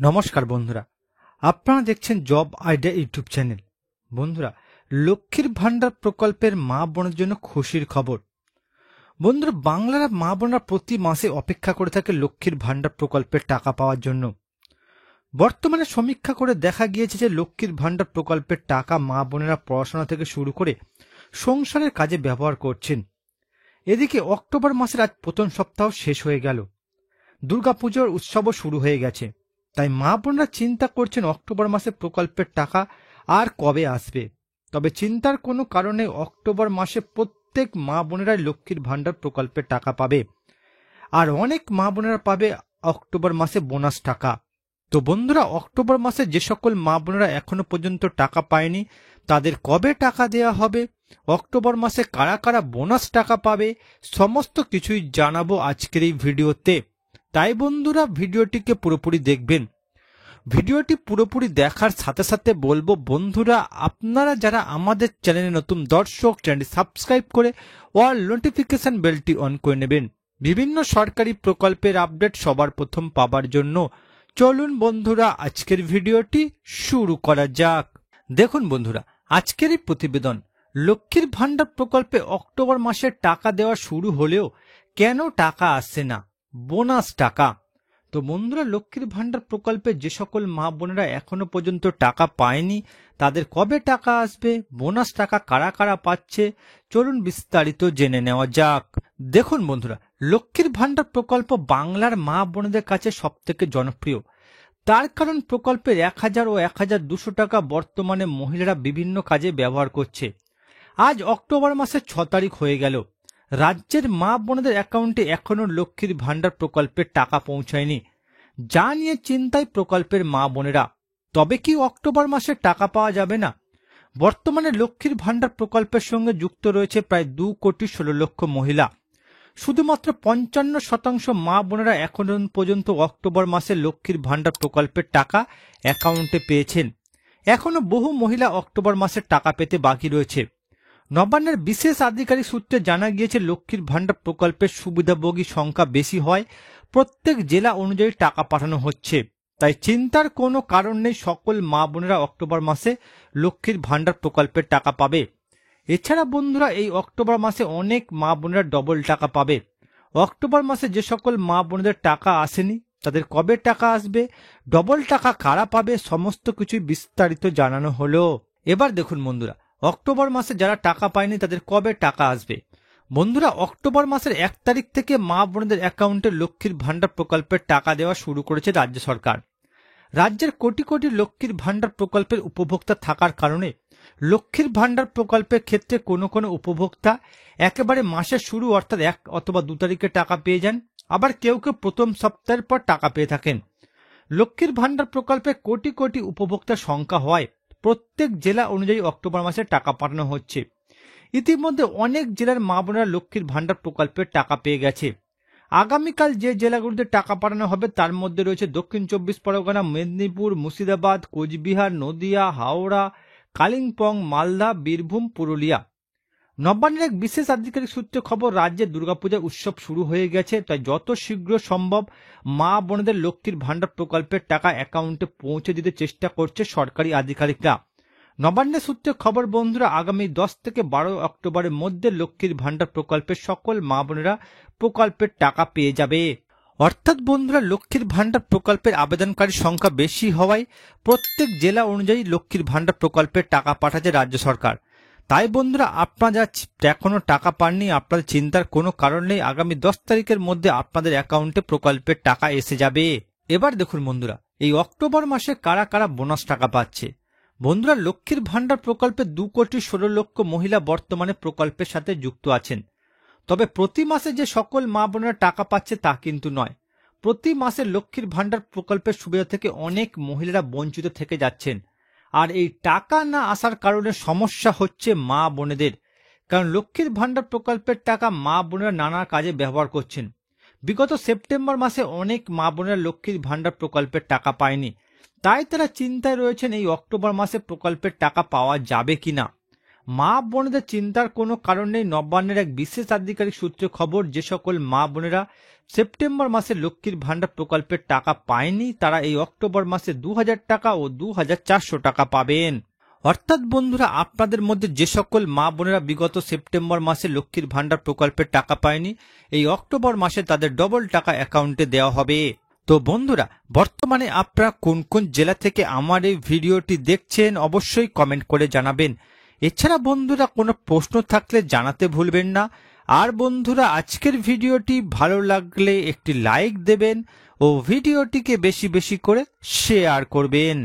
নমস্কার বন্ধুরা, আপনারা দেখছেন জব আইডিয়া ইউটিউব চ্যানেল। বন্ধুরা, লক্ষ্মীর ভান্ডার প্রকল্পের মা বোনের জন্য খুশির খবর। বন্ধুরা, বাংলার মা বোনরা প্রতি মাসে অপেক্ষা করে থাকে লক্ষ্মীর ভান্ডার প্রকল্পের টাকা পাওয়ার জন্য। বর্তমানে সমীক্ষা করে দেখা গিয়েছে যে লক্ষ্মীর ভান্ডার প্রকল্পের টাকা মা বোনেরা পড়াশোনা থেকে শুরু করে সংসারের কাজে ব্যবহার করছেন। এদিকে অক্টোবর মাসের আজ প্রথম সপ্তাহ শেষ হয়ে গেল, দুর্গাপুজোর উৎসবও শুরু হয়ে গেছে। তাই মা বোনরা চিন্তা করছেন অক্টোবর মাসে প্রকল্পের টাকা আর কবে আসবে। তবে চিন্তার কোনো কারণে অক্টোবর মাসে প্রত্যেক মা বোনেরাই লক্ষ্মীর ভান্ডার প্রকল্পের টাকা পাবে, আর অনেক মা বোনেরা পাবে অক্টোবর মাসে বোনাস টাকা। তো বন্ধুরা, অক্টোবর মাসে যে সকল মা বোনেরা এখনো পর্যন্ত টাকা পায়নি তাদের কবে টাকা দেওয়া হবে, অক্টোবর মাসে কারা কারা বোনাস টাকা পাবে, সমস্ত কিছুই জানাবো আজকের এই ভিডিওতে। তাই বন্ধুরা, ভিডিওটিকে পুরোপুরি দেখবেন। ভিডিওটি পুরোপুরি দেখার সাথে সাথে বলবো বন্ধুরা, আপনারা যারা আমাদের চ্যানেলে নতুন দর্শক, চ্যানেলটি সাবস্ক্রাইব করে অল নোটিফিকেশন বেলটি অন করে নেবেন বিভিন্ন সরকারি প্রকল্পের আপডেট সবার প্রথম পাবার জন্য। চলুন বন্ধুরা, আজকের ভিডিওটি শুরু করা যাক। দেখুন বন্ধুরা, আজকের এই প্রতিবেদন লক্ষ্মীর ভান্ডার প্রকল্পে অক্টোবর মাসে টাকা দেওয়া শুরু হলেও কেন টাকা আসছে না, বোনাস টাকা। তো বন্ধুরা, লক্ষ্মীর ভান্ডার প্রকল্পে যে সকল মা বোনেরা এখনো পর্যন্ত টাকা পায়নি তাদের কবে টাকা আসবে, বোনাস টাকা কারা কারা পাচ্ছে, চলুন বিস্তারিত জেনে নেওয়া যাক। দেখুন বন্ধুরা, লক্ষ্মীর ভান্ডার প্রকল্প বাংলার মা বোনেদের কাছে সবথেকে জনপ্রিয়। তার কারণ প্রকল্পের 1000 ও 1200 টাকা বর্তমানে মহিলারা বিভিন্ন কাজে ব্যবহার করছে। আজ অক্টোবর মাসের 6 তারিখ হয়ে গেল, রাজ্যের মা বোনদের অ্যাকাউন্টে এখনো লক্ষ্মীর ভান্ডার প্রকল্পের টাকা পৌঁছায়নি, যা নিয়ে চিন্তায় প্রকল্পের মা বোনেরা। তবে কি অক্টোবর মাসে টাকা পাওয়া যাবে না? বর্তমানে লক্ষ্মীর ভান্ডার প্রকল্পের সঙ্গে যুক্ত রয়েছে প্রায় 2,16,00,000 মহিলা। শুধুমাত্র 55% মা বোনেরা এখনো পর্যন্ত অক্টোবর মাসে লক্ষ্মীর ভান্ডার প্রকল্পের টাকা অ্যাকাউন্টে পেয়েছেন। এখনো বহু মহিলা অক্টোবর মাসের টাকা পেতে বাকি রয়েছে। নবান্নের বিশেষ আধিকারিক সূত্রে জানা গিয়েছে লক্ষ্মীর ভান্ডার প্রকল্পের সুবিধাভোগী সংখ্যা বেশি হয়, প্রত্যেক জেলা অনুযায়ী টাকা পাঠানো হচ্ছে। তাই চিন্তার কোনো কারণ নেই, সকল মা বোনেরা অক্টোবর মাসে লক্ষ্মীর ভান্ডার প্রকল্পের টাকা পাবে। এছাড়া বন্ধুরা, এই অক্টোবর মাসে অনেক মা বোনেরা ডবল টাকা পাবে। অক্টোবর মাসে যে সকল মা বোনেদের টাকা আসেনি তাদের কবে টাকা আসবে, ডবল টাকা কারা পাবে, সমস্ত কিছুই বিস্তারিত জানানো হলো। এবার দেখুন বন্ধুরা, অক্টোবর মাসে যারা টাকা পায়নি তাদের কবে টাকা আসবে। বন্ধুরা, অক্টোবর মাসের 1 তারিখ থেকে মা বোনদের অ্যাকাউন্টে লক্ষ্মীর ভান্ডার প্রকল্পের টাকা দেওয়া শুরু করেছে রাজ্য সরকার। রাজ্যের কোটি কোটি লক্ষ্মীর ভান্ডার প্রকল্পের উপভোক্তা থাকার কারণে লক্ষ্মীর ভান্ডার প্রকল্পের ক্ষেত্রে কোনো কোনো উপভোক্তা একেবারে মাসের শুরু অর্থাৎ 1 অথবা 2 তারিখে টাকা পেয়ে যান, আবার কেউ কেউ প্রথম সপ্তাহের পর টাকা পেয়ে থাকেন। লক্ষ্মীর ভান্ডার প্রকল্পে কোটি কোটি উপভোক্তার সংখ্যা হয়, প্রত্যেক জেলা অনুযায়ী অক্টোবর মাসে টাকা পাঠানো হচ্ছে। ইতিমধ্যে অনেক জেলার মা বোনেরা লক্ষ্মীর ভান্ডার প্রকল্পের টাকা পেয়ে গেছে। আগামীকাল যে জেলাগুলিতে টাকা পাঠানো হবে তার মধ্যে রয়েছে দক্ষিণ 24 পরগনা, মেদিনীপুর, মুর্শিদাবাদ, কোচবিহার, নদিয়া, হাওড়া, কালিম্পং, মালদা, বীরভূম, পুরুলিয়া। নবান্নের এক বিশেষ আধিকারিক সূত্রে খবর, রাজ্যে দুর্গাপূজার উৎসব শুরু হয়ে গেছে, তাই যত শীঘ্র সম্ভব মা বোনদের লক্ষ্মীর ভান্ডার প্রকল্পের টাকা অ্যাকাউন্টে পৌঁছে দিতে চেষ্টা করছে সরকারি আধিকারিকরা। নবান্নের সূত্রে খবর বন্ধুরা, আগামী 10 থেকে 12 অক্টোবরের মধ্যে লক্ষ্মীর ভান্ডার প্রকল্পের সকল মা বোনেরা প্রকল্পের টাকা পেয়ে যাবে। অর্থাৎ বন্ধুরা, লক্ষ্মীর ভান্ডার প্রকল্পের আবেদনকারী সংখ্যা বেশি হওয়ায় প্রত্যেক জেলা অনুযায়ী লক্ষ্মীর ভান্ডার প্রকল্পের টাকা পাঠাচ্ছে রাজ্য সরকার। তাই বন্ধুরা, আপনারা যা এখনো টাকা পাননি আপনাদের চিন্তার কোনো কারণ নেই, আগামী 10 তারিখের মধ্যে আপনাদের অ্যাকাউন্টে প্রকল্পের টাকা এসে যাবে। এবার দেখুন বন্ধুরা, এই অক্টোবর মাসে কারা কারা বোনাস টাকা পাচ্ছে। বন্ধুরা, লক্ষ্মীর ভান্ডার প্রকল্পে 2,16,00,000 মহিলা বর্তমানে প্রকল্পের সাথে যুক্ত আছেন। তবে প্রতি মাসে যে সকল মা বোনেরা টাকা পাচ্ছে তা কিন্তু নয়। প্রতি মাসে লক্ষ্মীর ভান্ডার প্রকল্পের সুবিধা থেকে অনেক মহিলারা বঞ্চিত থেকে যাচ্ছেন, আর এই টাকা না আসার কারণে সমস্যা হচ্ছে মা বোনেদের। কারণ লক্ষ্মীর ভান্ডার প্রকল্পের টাকা মা বোনেরা নানা কাজে ব্যবহার করছেন। বিগত সেপ্টেম্বর মাসে অনেক মা বোনেরা লক্ষ্মীর ভান্ডার প্রকল্পের টাকা পায়নি, তাই তারা চিন্তায় রয়েছেন এই অক্টোবর মাসে প্রকল্পের টাকা পাওয়া যাবে কিনা। মা বোনেদের চিন্তার কোনো কারণ নেই। নবান্নের এক বিশেষ আধিকারিক সূত্রে খবর, যে সকল মা বোনেরা সেপ্টেম্বর মাসে লক্ষ্মীর ভান্ডার প্রকল্পের টাকা পায়নি তারা এই অক্টোবর মাসে 2000 টাকা ও 2400 টাকা পাবেন। অর্থাৎ বন্ধুরা, আপনাদের মধ্যে যে সকল মা বোনেরা বিগত সেপ্টেম্বর মাসে লক্ষ্মীর ভান্ডার প্রকল্পের টাকা পায়নি, এই অক্টোবর মাসে তাদের ডবল টাকা অ্যাকাউন্টে দেওয়া হবে। তো বন্ধুরা, বর্তমানে আপনারা কোন কোন জেলা থেকে আমার এই ভিডিওটি দেখছেন অবশ্যই কমেন্ট করে জানাবেন। এছাড়া বন্ধুরা, কোনো প্রশ্ন থাকলে জানাতে ভুলবেন না। আর বন্ধুরা, আজকের ভিডিওটি ভালো লাগলে একটি লাইক দেবেন ও ভিডিওটিকে বেশি বেশি করে শেয়ার করবেন।